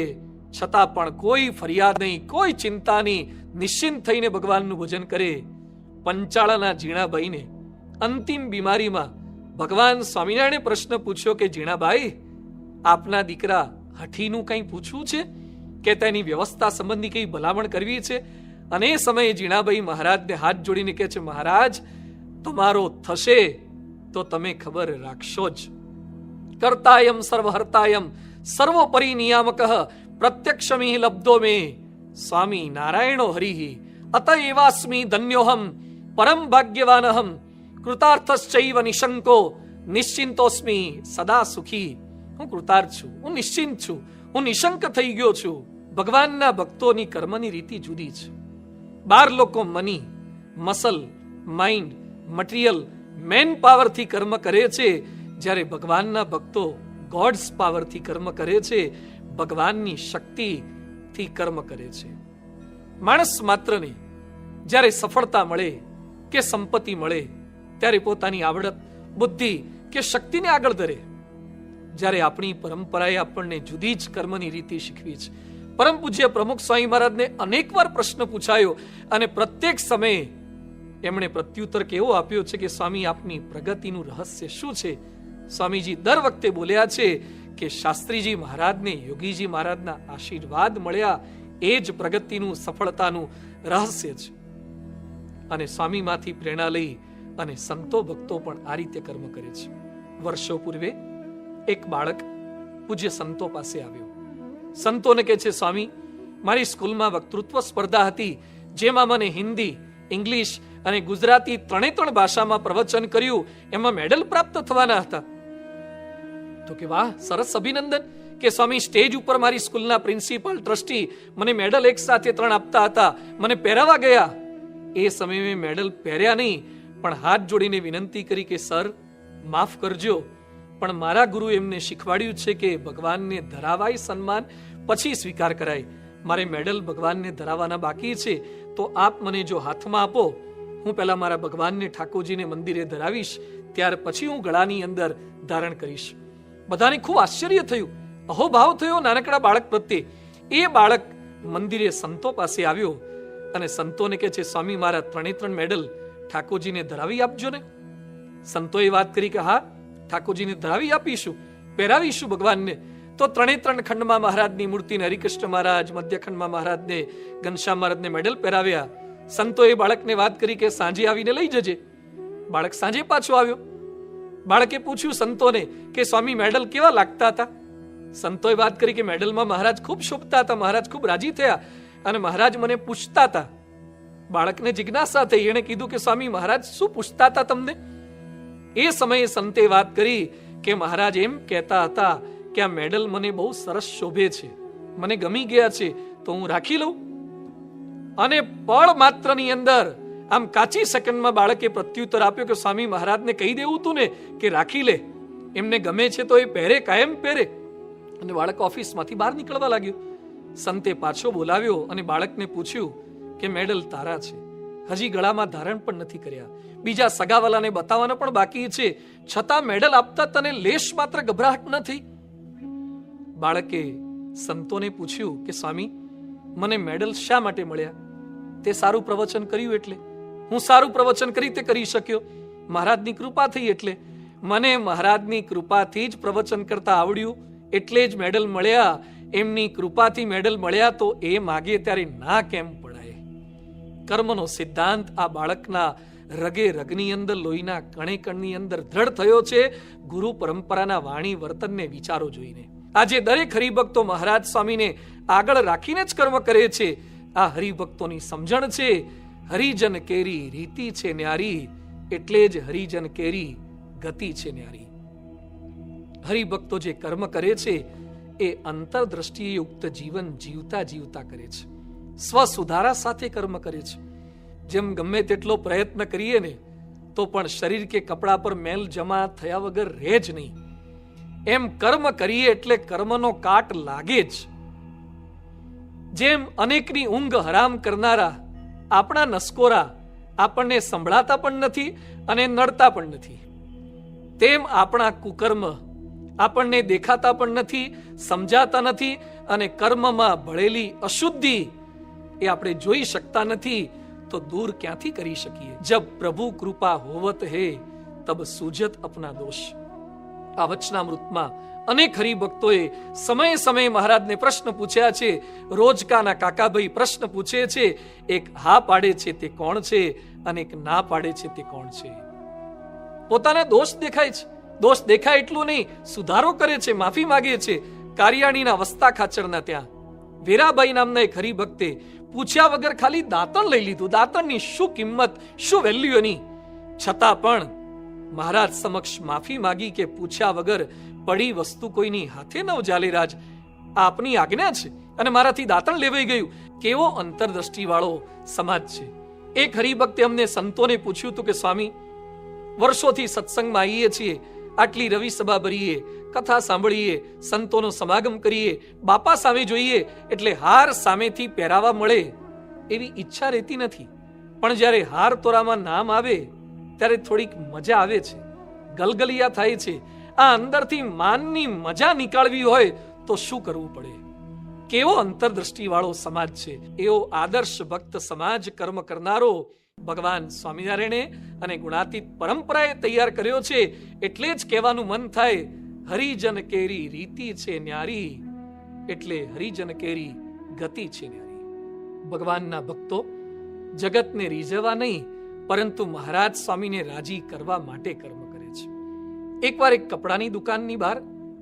છતાં પણ કોઈ ફરિયાદ નહીં, કોઈ ચિંતા નહીં, નિશ્ચિંત થઈને ભગવાનનું ભજન કરે. પંચાળાના જીણાભાઈને અંતિમ બીમારીમાં ભગવાન સ્વામિનારાયણે પ્રશ્ન પૂછ્યો કે જીણાભાઈ, આપના દીકરા હઠીનું કંઈ પૂછવું છે કે તેની વ્યવસ્થા સંબંધી કઈ ભલામણ કરવી છે? અને એ સમયે જીણાભાઈ મહારાજને હાથ જોડીને કહે છે, મહારાજ, તમારો થશે તો તમે ખબર રાખશો જ. કર્તાયમ સર્વહર્તાયમ સર્વોપરી નિયામક પ્રત્યક્ષમી લબ્ધો મે, સ્વામી નારાયણો હરિ અત એવાસ્મી ધન્યોહમ પરમ ભાગ્યવાનહમ, કૃતાર્થશ્ચૈવ નિશંકો નિશ્ચિંતોસ્મી સદા સુખી. હું કૃતાર્થ છું, હું નિશ્ચિંત છું, હું નિશંક થઈ ગયો છું. ભગવાનના ભક્તોની કર્મની રીતિ જુદી છે. 12 લોકો money, muscle, mind, material, man પાવરથી કર્મ કરે છે, જ્યારે ભગવાનના ભક્તો ગોડ્સ પાવરથી કર્મ કરે છે, ભગવાનની શક્તિથી કર્મ કરે છે. માણસ માત્રને જ્યારે સફળતા મળે કે સંપત્તિ મળે ત્યારે પોતાની આવડત, બુદ્ધિ કે શક્તિને આગળ ધરે. જ્યારે આપણી પરંપરાએ આપણને જુદી જ કર્મની રીતિ શીખવી છે. પરમ પૂજ્ય પ્રમુખ સ્વામી મહારાજને અનેકવાર પ્રશ્ન પૂછાયો અને પ્રત્યેક સમયે એમણે પ્રત્યુત્તર કેવો આપ્યો છે કે સ્વામી, આપની પ્રગતિનું રહસ્ય શું છે? સ્વામીજી દર વખતે બોલ્યા છે કે શાસ્ત્રીજી મહારાજને, યોગીજી મહારાજના આશીર્વાદ મળ્યા, એ જ પ્રગતિનું, સફળતાનું રહસ્ય છે. અને સ્વામીમાંથી પ્રેરણા લઈ અને સંતો ભક્તો પણ આ રીતે કર્મ કરે છે. વર્ષો પૂર્વે એક બાળક પૂજ્ય સંતો પાસે આવ્યો. સંતોને કહે છે, સ્વામી, મારી સ્કૂલમાં વક્તૃત્વ સ્પર્ધા હતી, જેમાં મને હિન્દી, ઇંગ્લિશ અને ગુજરાતી 3 ભાષામાં પ્રવચન કર્યું, એમાં મેડલ પ્રાપ્ત થવાના હતા. તો કે વાહ, સરસ, અભિનંદન. કે સ્વામી, સ્ટેજ ઉપર મારી સ્કૂલના પ્રિન્સિપલ, ટ્રસ્ટી મને મેડલ એક સાથે 3 આપતા હતા, મને પહેરાવા ગયા. એ સમયે મેં મેડલ પહેર્યા નહીં, પણ હાથ જોડીને વિનંતી કરી કે સર, માફ કરજો, પણ મારા ગુરુ એમને શીખવાડ્યું છે કે ભગવાનને ધરાવાય સન્માન, પછી સ્વીકાર કરાય. મારે મેડલ ભગવાનને ધરાવવાના બાકી છે, તો આપ મને જો હાથમાં આપો, હું પહેલા મારા ભગવાનને, ઠાકોરજીને મંદિરે ધરાવીશ, ત્યાર પછી હું ગળાની અંદર ધારણ કરીશ. બધાને ખૂબ આશ્ચર્ય થયું, અહોભાવ થયો નાનકડા બાળક પ્રત્યે. એ બાળક મંદિરે સંતો પાસે આવ્યો અને સંતોને કહે છે, સ્વામી, મારા 3 મેડલ ઠાકોરજીને ધરાવી આપજો ને. સંતોએ વાત કરી કે હા, ઠાકોરજીને ધરાવી આપીશું, પહેરાવીશું ભગવાનને. તો 3 ખંડમાં મહારાજની મૂર્તિને હરિકૃષ્ણ મહારાજ, મધ્યખંડમાં મહારાજને, ઘનશ્યામ મહારાજને મેડલ પહેરાવ્યા. સંતોએ બાળકને વાત કરી કે સાંજે આવીને લઈ જજે. બાળક સાંજે પાછો આવ્યો. બાળકે પૂછ્યું સંતોને કે સ્વામી, મેડલ કેવા લાગતા હતા? સંતોએ વાત કરી કે મેડલમાં મહારાજ ખૂબ શોભતા હતા, મહારાજ ખૂબ રાજી થયા અને મહારાજ મને પૂછતા હતા. બાળકને જિજ્ઞાસા થઈ, એણે કીધું કે સ્વામી, મહારાજ શું પૂછતા હતા તમને? એ સમયે સંતે વાત કરી કે મહારાજ એમ કહેતા હતા કે આ મેડલ મને બહુ સરસ શોભે છે, મને ગમી ગયા છે, તો હું રાખી લઉં. અને પળ માત્રની અંદર, આમ કાચી સેકન્ડમાં બાળકે પ્રત્યુત્તર આપ્યો કે સ્વામી, મહારાજને કહી દેવું તું ને કે રાખી લે, એમને ગમે છે તો એ પહેરે, કાયમ પહેરે. અને બાળક ઓફિસમાંથી બહાર નીકળવા લાગ્યો. સંતે પાછો બોલાવ્યો અને બાળકને પૂછ્યું કે મેડલ તારા છે, હજી ગળામાં ધારણ પણ નથી કર્યા, બીજા સગાવાલાને બતાવવાના પણ બાકી છે, છતાં મેડલ આપતા તને લેશ માત્ર ગભરાટ ન થઈ? બાળકે સંતોને પૂછ્યું કે સ્વામી, મને મેડલ શા માટે મળ્યા? તે સારું પ્રવચન કર્યું એટલે, હું સારું પ્રવચન કરી તે કરી શક્યો, મહારાજની કૃપા થઈ એટલે. મને મહારાજની કૃપાથી જ પ્રવચન કરતા આવડ્યું, એટલે જ મેડલ મળ્યા. એમની કૃપાથી મેડલ મળ્યા, તો એ માગે ત્યારે ના કેમ પડાય? કર્મનો સિદ્ધાંત આ બાળકના રગે રગની અંદર, લોહીના કણે કણની અંદર દ્રઢ થયો છે, ગુરુ પરંપરાના વાણી, વર્તનને, વિચારો જોઈને. આજે દરેક હરિભક્તો મહારાજ સ્વામીને આગળ રાખીને જ કર્મ કરે છે. આ હરિભક્તોની સમજણ છે. હરિજન કેરી રીતિ છે ન્યારી, એટલે જ હરિજન કેરી ગતિ છે ન્યારી. હરિભક્તો જે કર્મ કરે છે એ અંતરદ્રષ્ટિએ યુક્ત જીવન જીવતા જીવતા કરે છે, સ્વ સુધારા સાથે કર્મ કરે છે. જેમ ગમે તેટલો પ્રયત્ન કરીએ ને તો પણ શરીર કે કપડા પર મેલ જમા થયા વગર રહે જ નહીં. એમ કર્મ કરીએ એટલે કર્મનો કાટ લાગે જ. જેમ અનેકની ઊંઘ હરામ કરનારા આપણા નસકોરા આપણને સંભળાતા પણ નથી અને નડતા પણ નથી, તેમ આપણા કુકર્મ આપણને દેખાતા પણ નથી, સમજાતા નથી, અને કર્મમાં ભળેલી અશુદ્ધિ એ આપણે જોઈ શકતા નથી, તો દૂર ક્યાંથી કરી શકીએ? જબ પ્રભુ કૃપા હોવત હે તબ સૂજત અપના દોષ. આ વચનામૃતમાં અનેક હરિભક્તોએ સમયે સમયે મહારાજને પ્રશ્ન પૂછ્યા છે. રોજકાના કાકાભાઈ પ્રશ્ન પૂછે છે, એક હા પાડે છે તે કોણ છે અને એક ના પાડે છે તે કોણ છે? પોતાના દોષ દેખાય છે, દોષ દેખાય એટલું નહીં, સુધારો કરે છે, માફી માગે છે. કારિયાણીના વસ્તા ખાચરના ત્યાં વીરાબાઈ નામના એક હરિભક્તે પૂછ્યા વગર ખાલી દાંતણ લઈ લીધું. દાંતણની શું કિંમત, શું વેલ્યુ એની, છતાં પણ મહારાજ સમક્ષ માફી માગી કે પૂછ્યા વગર પડી વસ્તુ કોઈની હાથે ન ઉજાલે રાજ, આપની આજ્ઞા છે અને મારાથી દાંતણ લેવાઈ ગયું. કેવો અંતરદ્રષ્ટિ વાળો સમાજ છે. એક હરિભક્તે અમને સંતોને પૂછ્યું હતું કે સ્વામી, વર્ષોથી સત્સંગમાં આવીએ છીએ, આટલી રવિ સભા ભરીએ, કથા સાંભળીએ, સંતોનો સમાગમ કરીએ, બાપા સામે જોઈએ એટલે હાર સામેથી પહેરાવા મળે એવી ઈચ્છા રહેતી નથી, પણ જ્યારે હાર તોરામાં નામ આવે ત્યારે થોડીક મજા આવે છે, ગલગલિયા થાય છે. આ અંદરથી માનની મજા નીકાળવી હોય તો શું કરવું પડે? કેવો અંતરદ્રષ્ટિ વાળો સમાજ છે! એવો આદર્શ ભક્ત સમાજ કર્મ કરનારો ભગવાન સ્વામિનારાયણે અને ગુણાતીત પરંપરાએ તૈયાર કર્યો છે. એટલે જ કહેવાનું મન થાય, હરિજન કેરી રીતિ છે ન્યારી, એટલે હરિજન કેરી ગતિ છે ન્યારી. ભગવાનના ભક્તો જગતને રીઝવવા નહીં, પરંતુ મહારાજ સ્વામીને રાજી કરવા માટે કર્મ કરે છે. એકવાર એક કપડાની દુકાનની બહાર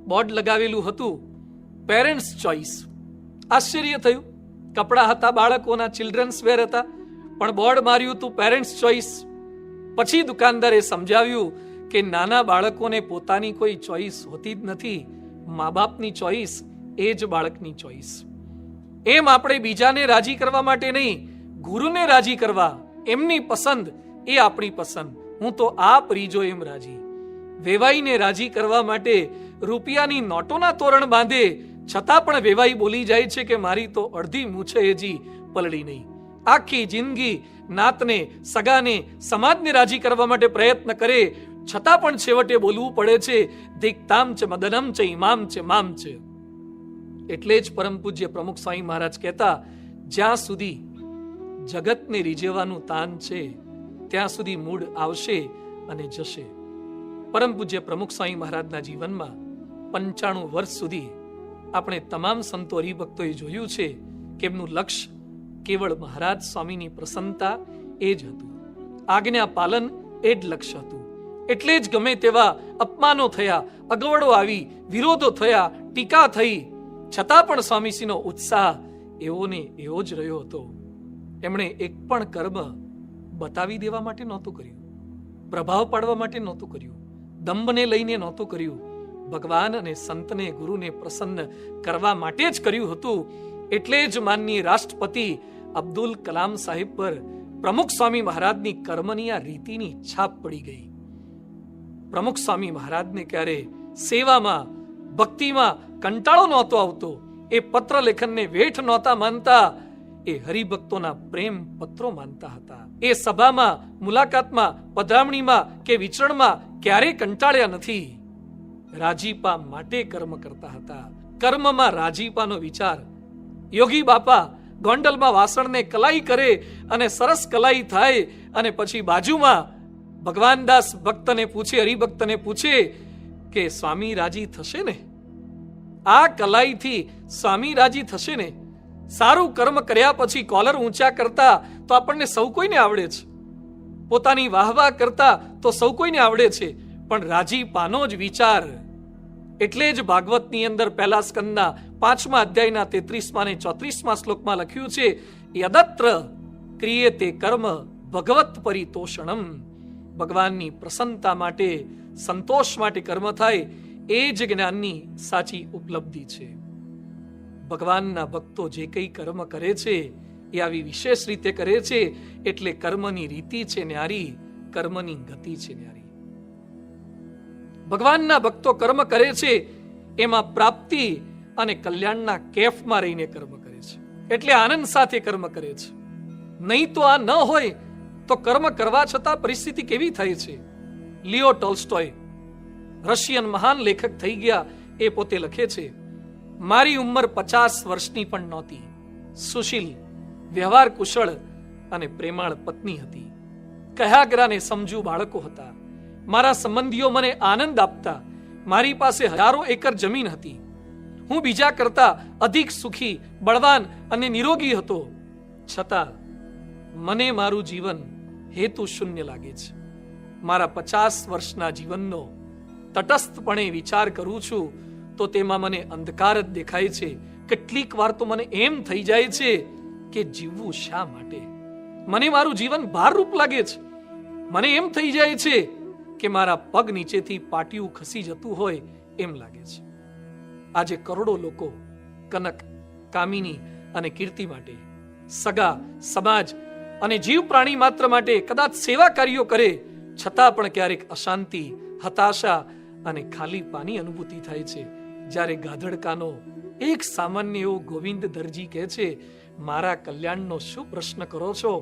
બોર્ડ લગાવેલું હતું, પેરેન્ટ્સ ચોઇસ. આશ્ચર્ય થયું. કપડા હતા બાળકોના, ચિલ્ડ્રન્સ વેર હતા, પણ બોર્ડ માર્યું હતું પેરેન્ટ્સ ચોઇસ. પછી દુકાનદારે સમજાવ્યું કે નાના બાળકોને પોતાની કોઈ ચોઇસ હોતી જ નથી, મા બાપની ચોઇસ એ જ બાળકની ચોઇસ. એમ આપણે બીજાને રાજી કરવા માટે નહીં, ગુરુને રાજી કરવા, એમની પસંદ એ આપણી પસંદ. હું તો આપ રીજો એમ રાજી. વેવાઈને રાજી કરવા માટે રૂપિયાની નોટોના તોરણ બાંધે, છતાં પણ વેવાઈ બોલી જાય છે કે મારી તો અડધી મૂછે હજી પલળી નહીં. આખી જિંદગી નાતને, સગાને, સમાજને રાજી કરવા માટે પ્રયત્ન કરે, છતાં પણ છેવટે બોલવું પડે છે દિક્તામ ચ મદનમ ચ ઇમામ ચ મામ ચ. એટલે જ પરમ પૂજ્ય પ્રમુખ સ્વામી મહારાજ કહેતા, જ્યાં સુધી જગતને રીઝવવાનું તાન છે ત્યાં સુધી મૂળ આવશે અને જશે. પરમ પૂજ્ય પ્રમુખ સ્વામી મહારાજના જીવનમાં 95 વર્ષ સુધી આપણે તમામ સંતો હરિભક્તોએ જોયું છે કે એમનું લક્ષ્ય કેવળ મહારાજ સ્વામીની પ્રસન્નતા એ જ હતું, આજ્ઞા પાલન એ જ લક્ષ્ય હતું. એટલે જ ગમે તેવા અપમાનો થયા, અગવડો આવી, વિરોધો થયા, ટીકા થઈ, છતાં પણ સ્વામીજીનો ઉત્સાહ એવો ને એવો જ રહ્યો હતો. એમણે એક પણ કર્મ બતાવી દેવા માટે નહોતું કર્યું, પ્રભાવ પાડવા માટે નહોતું કર્યું, દંભને લઈને નહોતું કર્યું, ભગવાન અને સંતને, ગુરુને પ્રસન્ન કરવા માટે જ કર્યું હતું. એટલે જ માનનીય રાષ્ટ્રપતિ અબ્દુલ કલામ સાહેબ પર પ્રમુખ સ્વામી મહારાજની કર્મની આ રીતિની છાપ પડી ગઈ. પ્રમુખ સ્વામી મહારાજને ક્યારે સેવામાં, ભક્તિમાં કંટાળો નહોતો આવતો. એ પત્ર લેખનને વેઠ નહોતા માનતા, એ હરિભક્તોના પ્રેમ પત્રો માનતા હતા. એ સભામાં, મુલાકાતમાં, પધરામણીમાં કે વિચરણમાં ક્યારેય કંટાળ્યા નથી. રાજીપા માટે કર્મ કરતા હતા. કર્મમાં રાજીપાનો વિચાર. યોગી બાપા ગોંડલમાં વાસણને કલાઈ કરે અને સરસ કલાઈ થાય, અને પછી બાજુમાં ભગવાનદાસ ભક્તને પૂછે, હરિભક્તને પૂછે કે સ્વામી રાજી થશે ને? આ કલાઈથી સ્વામી રાજી થશે ને? સારું કર્મ કર્યા પછી કોલર ઊંચા કરતા તો આપણને સૌ કોઈને આવડે છે, પોતાની વાહવાહ કરતા તો સૌ કોઈને આવડે છે, પણ રાજીપાનો જ વિચાર. એટલે જ ભાગવતની અંદર પહેલા સ્કંદના 5મા અધ્યાયના 33મા અને 34મા શ્લોકમાં લખ્યું છે, યદત્ર ક્રિયેતે કર્મ ભગવત પરિતોષણમ. ભગવાનની પ્રસન્નતા માટે, સંતોષ માટે કર્મ થાય એ જ જ્ઞાનની સાચી ઉપલબ્ધિ છે. ભગવાનના ભક્તો જે કંઈ કર્મ કરે છે એ આવી વિશેષ રીતે કરે છે એટલે કર્મની રીતિ છે ન્યારી, કર્મની ગતિ છે ન્યારી. ભગવાનના ભક્તો કર્મ કરે છે એમાં પ્રાપ્તિ અને કલ્યાણના કેફમાં રહીને કર્મ કરે છે, એટલે આનંદ સાથે કર્મ કરે છે. નહીં તો આ ન હોય તો કર્મ કરવા છતાં પરિસ્થિતિ કેવી થાય છે. લિયો ટોલ્સ્ટોય, રશિયન મહાન લેખક થઈ ગયા, એ પોતે લખે છે, મારી ઉંમર 50 વર્ષની પણ નહોતી. સુશીલ, વ્યવહાર કુશળ અને પ્રેમાળ પત્ની હતી. કયાગ્રાને સમજુ બાળકો હતા. મારા સંબંધીઓ મને આનંદ આપતા. મારી પાસે હજારો એકર જમીન હતી. હું બીજા કરતા અધિક સુખી, બળવાન અને નિરોગી હતો. છતાં મને મારું જીવન હેતુ શૂન્ય લાગે છે. મારા 50 વર્ષના જીવનનો તટસ્થપણે વિચાર કરું છું તો તેમાં મને અંધકાર જ દેખાય છે. કેટલીક વાર તો મને એમ થઈ જાય છે કે જીવવું શા માટે. મને મારું જીવન ભારરૂપ લાગે છે. મને એમ થઈ જાય છે કે મારા પગ નીચેથી પાટિયું ખસી જતું હોય એમ લાગે છે. આજે કરોડો લોકો કનક, કામિની અને કીર્તિ માટે, સગા, સમાજ અને જીવ પ્રાણી માત્ર માટે કદાચ સેવા કાર્યો કરે, છતાં પણ ક્યારેક અશાંતિ, હતાશા અને ખાલી પાની અનુભૂતિ થાય છે. જ્યારે ગાધડકાનો એક સામાન્ય એવો ગોવિંદ દરજી કહે છે, મારા કલ્યાણનો શું પ્રશ્ન કરો છો?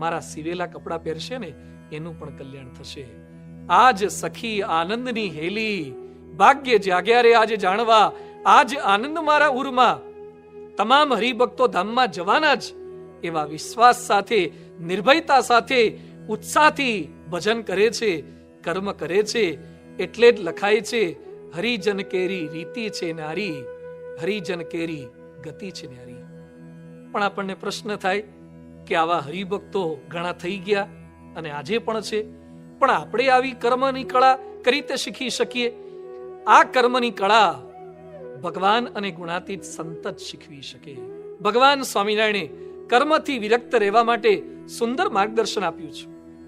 મારા સીવેલા કપડા પહેરશે ને એનું પણ કલ્યાણ થશે. આજ સખી આનંદની હેલી, ભાગ્ય જાગ્યા રે આજે જાણવા, આજ આનંદ મારા ઉરમાં, તમામ હરિભક્તો ધામમાં જવાના જ એવા વિશ્વાસ સાથે, નિર્ભયતા સાથે, ઉત્સાહથી ભજન કરે છે, કર્મ કરે છે. એટલે જ લખાય છે, હરિજન કેરી રીતિ છે નારી, હરિજન કેરી ગતિ છે નારી. પણ આપણને પ્રશ્ન થાય કે આવા હરિભક્તો ઘણા થઈ ગયા અને આજે પણ છે, પણ આપણે આવી કર્મની કળા કઈ રીતે શીખી શકીએ? આ કર્મની કળા ભગવાન અને ગુણાતીત સંત જ શીખવી શકે. ભગવાન સ્વામિનારાયણે કર્મથી વિરક્ત રહેવા માટે સુંદર માર્ગદર્શન આપ્યું છે.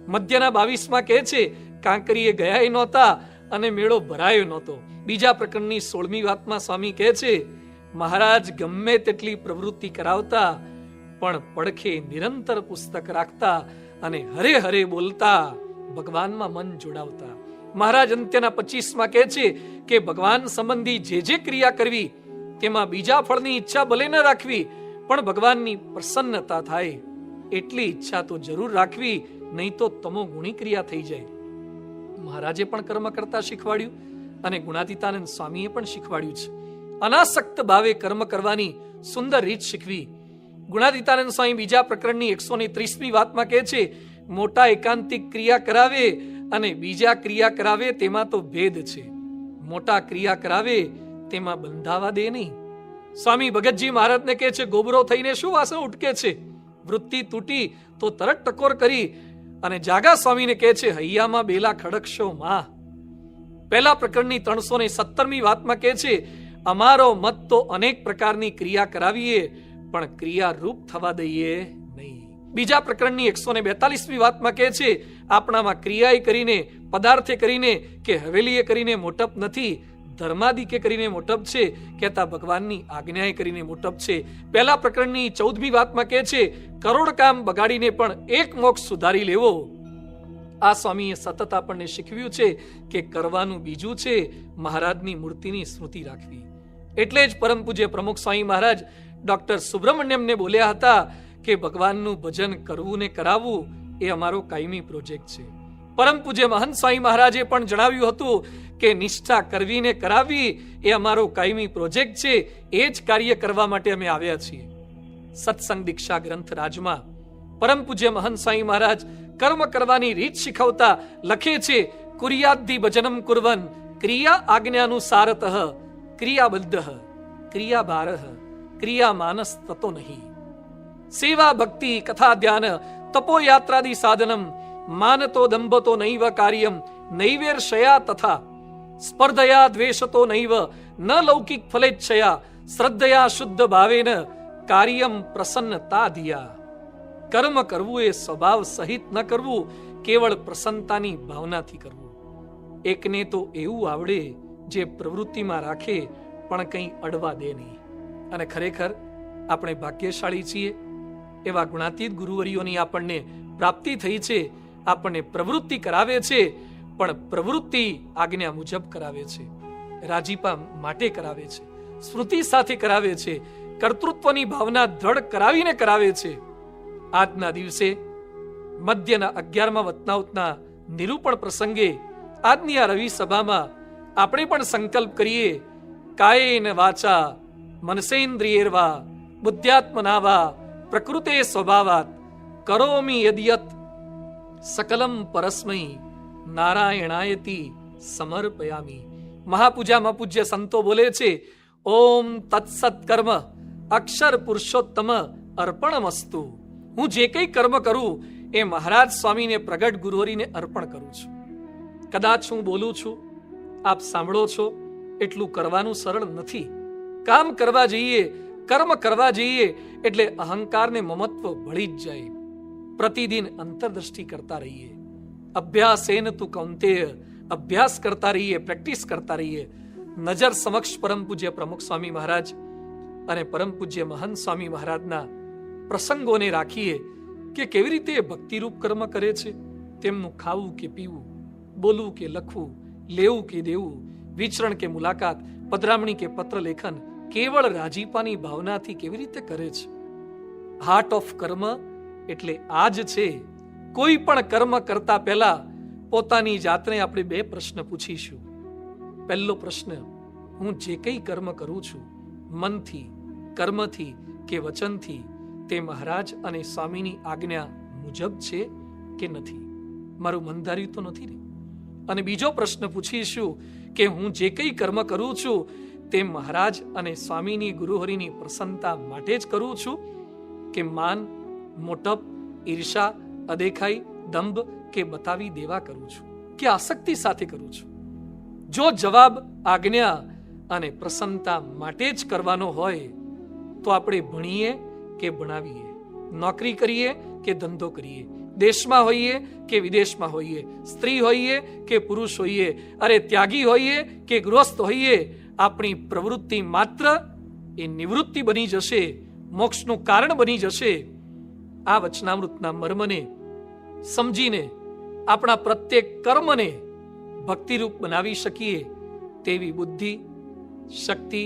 મધ્યના 22માં કહે છે, કાંકરીએ ગયા નહોતા અને મેળો ભરાયો નહોતો. બીજા પ્રકરણની 16મી વાતમાં સ્વામી કહે છે, મહારાજ ગમે તેટલી પ્રવૃત્તિ કરાવતા પણ પડખે નિરંતર પુસ્તક રાખતા અને હરે હરે બોલતા, ભગવાનમાં મન જોડાવતા. મહારાજ અંત્યના 25માં કહે છે કે ભગવાન સંબંધી જે ક્રિયા કરવી તેમાં બીજા ફળની ઈચ્છા ભલે ન રાખવી, પણ ભગવાનની પ્રસન્નતા થાય એટલી ઈચ્છા તો જરૂર રાખવી, નહીં તો તમો ગુણી ક્રિયા થઈ જાય. મહારાજે પણ કર્મ કરતા શીખવાડ્યું અને ગુણાતીતાનંદ સ્વામીએ પણ શીખવાડ્યું છે. અનાસક્ત ભાવે કર્મ કરવાની સુંદર રીત શીખવી. ગુણાતીતાનંદ સ્વામી બીજા પ્રકરણની 130મી વાતમાં કહે છે, મોટા એકાંતિક ક્રિયા કરાવે અને બીજા ક્રિયા કરાવે તેમાં તો ભેદ છે. મોટા ક્રિયા કરાવે તેમાં બંધાવા દે નહીં. સ્વામી ભગતજી મહારાજને કહે છે, ગોબરો થઈને શું વાસણ ઉટકે છે? વૃત્તિ તૂટી તો તરત ટકોર કરી અને જાગા સ્વામીને કહે છે, હૈયામાં બેલા ખડકશો માં. પહેલા પ્રકરણની 317મી વાતમાં કહે છે, અમારો મત તો અનેક પ્રકારની ક્રિયા કરાવીએ પણ ક્રિયા રૂપ થવા દઈએ નહીં. બીજા પ્રકરણની 142મી વાતમાં કહે છે, આપણામાં ક્રિયાએ કરીને, પદાર્થે કરીને કે હવેલીએ કરીને મોટપ નથી, ધર્માદિકે કરીને મોટપ છે, કહેતા ભગવાનની આજ્ઞાએ કરીને મોટપ છે. પહેલા પ્રકરણની 14મી વાતમાં કહે છે, કરોડ કામ બગાડીને પણ એક મોક્ષ સુધારી લેવો. આ સ્વામીએ સતત આપણને શીખવ્યું છે કે કરવાનું બીજું છે, મહારાજની મૂર્તિની સ્મૃતિ રાખવી. એટલે જ પરમ પૂજ્ય પ્રમુખ સ્વામી મહારાજ ડોક્ટર સુબ્રમણ્યમને બોલ્યા હતા કે ભગવાનનું ભજન કરવું ને કરાવવું એ અમારો કાયમી પ્રોજેક્ટ છે. પરમ પૂજ્ય મહંત સ્વામી મહારાજે પણ જણાવ્યું હતું કે નિષ્ઠા કરવી ને કરાવવી એ અમારો કાયમી પ્રોજેક્ટ છે. એ જ કાર્ય કરવા માટે અમે આવ્યા છીએ. સત્સંગ દીક્ષા ગ્રંથ રાજમાં પરમ પૂજ્ય મહંત સ્વામી મહારાજ કર્મ કરવાની રીત શીખવતા લખે છે, કુર્યાદ્ધિ ભજનમ કુર્વન ક્રિયા આજ્ઞાનુસારતઃ ક્રિયાબદ્ધ ક્રિયાભારઃ ક્રિયામાનસ તતો નહીં. સેવા ભક્તિ કથા ધ્યાન તપોયાત્રાદિ સાધનમ માનતો દંભતો નૈવ કાર્યમ નૈવેર્ષયા તથા સ્પર્ધયા દ્વેષતો નૈવ ન લૌકિક ફલેચ્છયા શ્રદ્ધયા શુદ્ધ ભાવેન કાર્યમ પ્રસન્નતા ધિયા. કર્મ કરવું એ સ્વભાવ સહિત ન કરવું, કેવળ પ્રસન્નતાની ભાવનાથી કરવું. એકને તો એવું આવડે જે પ્રવૃત્તિમાં રાખે પણ કંઈ અડવા દે નહીં. અને ખરેખર આપણે ભાગ્યશાળી છીએ, એવા ગુણાતીત ગુરુવરીઓની આપણને પ્રાપ્તિ થઈ છે. આપણને પ્રવૃત્તિ કરાવે છે, પણ પ્રવૃત્તિ આજ્ઞા મુજબ કરાવે છે, રાજીપા માટે કરાવે છે, સ્મૃતિ સાથે કરાવે છે, કર્તૃત્વની ભાવના દ્રઢ કરાવીને કરાવે છે. આજના દિવસે મધ્યના 11મા વતનાવતના નિરૂપણ પ્રસંગે આજની આ રવિ સભામાં આપણે પણ સંકલ્પ કરીએ, કાયેન વાચા મનસેન્દ્રિયેર્વા બુદ્ધ્યાત્મના પ્રકૃતે સ્વભાવાત કરોમિ યદ્યત સકલમ પરસ્મૈ નારાયણાયતિ સમર્પયામિ. મહાપૂજામાં પૂજ્ય સંતો બોલે છે, ઓમ તત્સત કર્મ અક્ષર પુરુષોત્તમ અર્પણમસ્તુ. હું જે કંઈ કર્મ કરું એ મહારાજ સ્વામીને, પ્રગટ ગુરુહરિને અર્પણ કરું છું. કદાચ હું બોલું છું, આપ સાંભળો છો, એટલું કરવાનું સરળ નથી. કામ કરવા જઈએ, કર્મ કરવા જઈએ એટલે અહંકાર ને મમત્વ ભળી જ જાય. પ્રતિદિન અંતરદ્રષ્ટિ કરતા રહીએ. અભ્યાસેન તું કૌંતેય, અભ્યાસ કરતા રહીએ, પ્રેક્ટિસ કરતા રહીએ. નજર સમક્ષ પરમ પૂજ્ય પ્રમુખ સ્વામી મહારાજ અને પરમ પૂજ્ય મહંત સ્વામી મહારાજના પ્રસંગોને રાખીએ કે કેવી રીતે ભક્તિરૂપ કર્મ કરે છે. તેમનું ખાવું કે પીવું, બોલવું કે લખવું, લેવું કે દેવું, વિચરણ કે મુલાકાત, પધરામણી કે પત્ર લેખન કેવળ રાજીપાની ભાવનાથી કેવી રીતે કરે છે. હાર્ટ ઓફ કર્મ એટલે આ જ છે. કોઈ પણ કર્મ કરતા પહેલા પોતાની જાતને આપણે 2 પ્રશ્ન પૂછીશું. પહેલો પ્રશ્ન, હું જે કંઈ કર્મ કરું છું મનથી, કર્મથી કે વચનથી તે મહારાજ અને સ્વામીની આજ્ઞા મુજબ છે કે નથી? મારું મન ધાર્યું તો નથી ને? અને બીજો પ્રશ્ન પૂછીશું કે હું જે કંઈ કર્મ કરું છું તે મહારાજ અને સ્વામીની, ગુરુહરિની પ્રસન્નતા માટે જ કરું છું કે માન, મોટપ, ઈર્ષા, અદેખાઈ, દંભ કે બતાવી દેવા કરું છું, કે આસક્તિ સાથે કરું છું? જો જવાબ આજ્ઞા અને પ્રસન્નતા માટે જ કરવાનો હોય તો આપણે ભણીએ કે ભણાવીએ, નોકરી કરીએ કે ધંધો કરીએ, દેશમાં હોઈએ કે વિદેશમાં હોઈએ, સ્ત્રી હોઈએ કે પુરુષ હોઈએ, અરે ત્યાગી હોઈએ કે ગૃહસ્થ હોઈએ, આપણી પ્રવૃત્તિ માત્ર એ નિવૃત્તિ બની જશે, મોક્ષનું કારણ બની જશે. આ વચનામૃતના મર્મને સમજીને આપણા પ્રત્યેક કર્મને ભક્તિરૂપ બનાવી શકીએ તેવી બુદ્ધિ, શક્તિ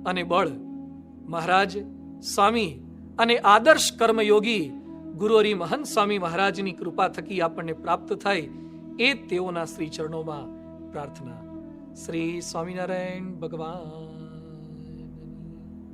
અને બળ મહારાજ, સ્વામી અને આદર્શ કર્મયોગી ગુરુહરિ મહંત સ્વામી મહારાજની કૃપા થકી આપણને પ્રાપ્ત થાય એ તેઓના શ્રી ચરણોમાં પ્રાર્થના. શ્રી સ્વામિનારાયણ ભગવાન.